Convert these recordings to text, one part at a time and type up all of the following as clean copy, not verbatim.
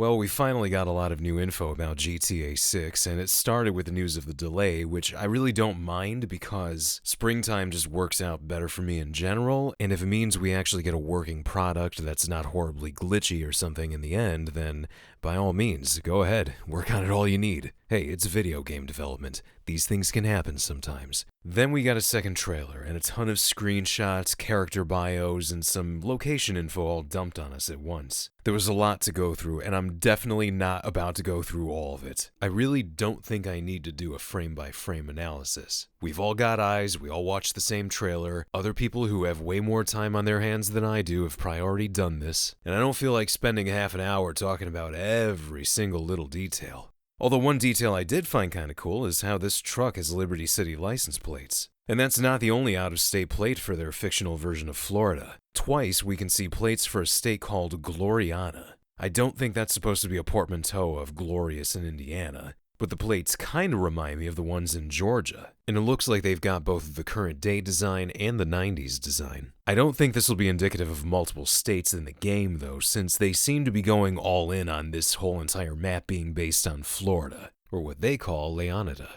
Well, we finally got a lot of new info about GTA 6, and it started with the news of the delay, which I really don't mind because springtime just works out better for me in general, and if it means we actually get a working product that's not horribly glitchy or something in the end, then by all means, go ahead, work on it all you need. Hey, it's video game development. These things can happen sometimes. Then we got a second trailer, and a ton of screenshots, character bios, and some location info all dumped on us at once. There was a lot to go through, and I'm definitely not about to go through all of it. I really don't think I need to do a frame-by-frame analysis. We've all got eyes, we all watched the same trailer, other people who have way more time on their hands than I do have probably already done this, and I don't feel like spending half an hour talking about every single little detail. Although one detail I did find kinda cool is how this truck has Liberty City license plates. And that's not the only out-of-state plate for their fictional version of Florida. Twice we can see plates for a state called Gloriana. I don't think that's supposed to be a portmanteau of glorious in Indiana, but the plates kinda remind me of the ones in Georgia, and it looks like they've got both the current day design and the 90s design. I don't think this will be indicative of multiple states in the game though, since they seem to be going all in on this whole entire map being based on Florida, or what they call Leonida.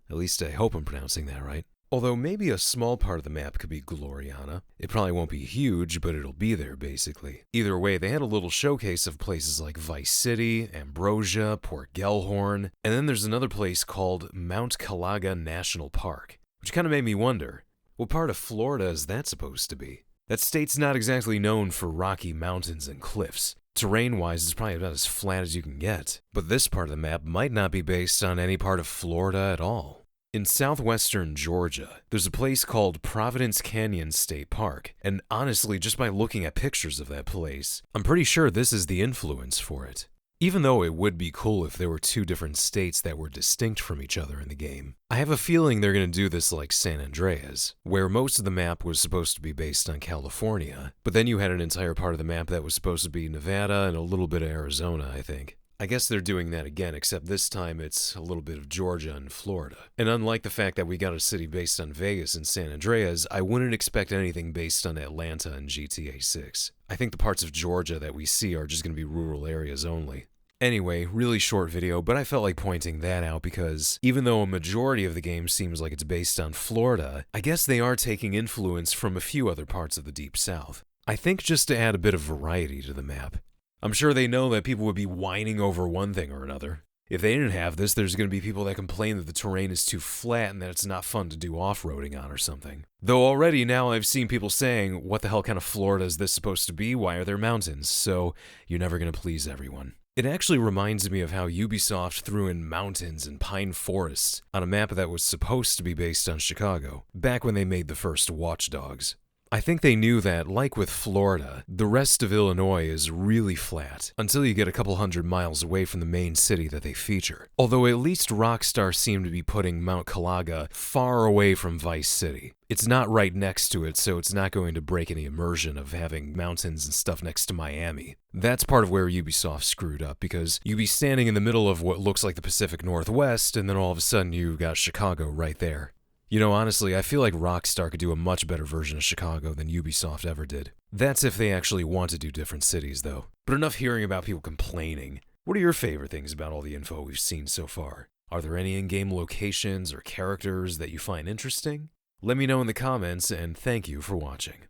At least I hope I'm pronouncing that right. Although maybe a small part of the map could be Gloriana. It probably won't be huge, but it'll be there basically. Either way, they had a little showcase of places like Vice City, Ambrosia, Port Gellhorn, and then there's another place called Mount Calaga National Park, which kind of made me wonder, what part of Florida is that supposed to be? That state's not exactly known for rocky mountains and cliffs. Terrain-wise, it's probably about as flat as you can get. But this part of the map might not be based on any part of Florida at all. In southwestern Georgia, there's a place called Providence Canyon State Park, and honestly, just by looking at pictures of that place, I'm pretty sure this is the influence for it. Even though it would be cool if there were two different states that were distinct from each other in the game, I have a feeling they're going to do this like San Andreas, where most of the map was supposed to be based on California, but then you had an entire part of the map that was supposed to be Nevada and a little bit of Arizona, I think. I guess they're doing that again, except this time it's a little bit of Georgia and Florida. And unlike the fact that we got a city based on Vegas and San Andreas, I wouldn't expect anything based on Atlanta and GTA 6. I think the parts of Georgia that we see are just going to be rural areas only. Anyway, really short video, but I felt like pointing that out because even though a majority of the game seems like it's based on Florida, I guess they are taking influence from a few other parts of the Deep South. I think just to add a bit of variety to the map. I'm sure they know that people would be whining over one thing or another. If they didn't have this, there's going to be people that complain that the terrain is too flat and that it's not fun to do off-roading on or something. Though already now I've seen people saying, what the hell kind of Florida is this supposed to be? Why are there mountains? So you're never going to please everyone. It actually reminds me of how Ubisoft threw in mountains and pine forests on a map that was supposed to be based on Chicago, back when they made the first Watch Dogs. I think they knew that, like with Florida, the rest of Illinois is really flat until you get a couple hundred miles away from the main city that they feature. Although at least Rockstar seemed to be putting Mount Calaga far away from Vice City. It's not right next to it, so it's not going to break any immersion of having mountains and stuff next to Miami. That's part of where Ubisoft screwed up, because you'd be standing in the middle of what looks like the Pacific Northwest, and then all of a sudden you've got Chicago right there. You know, honestly, I feel like Rockstar could do a much better version of Chicago than Ubisoft ever did. That's if they actually want to do different cities, though. But enough hearing about people complaining. What are your favorite things about all the info we've seen so far? Are there any in-game locations or characters that you find interesting? Let me know in the comments, and thank you for watching.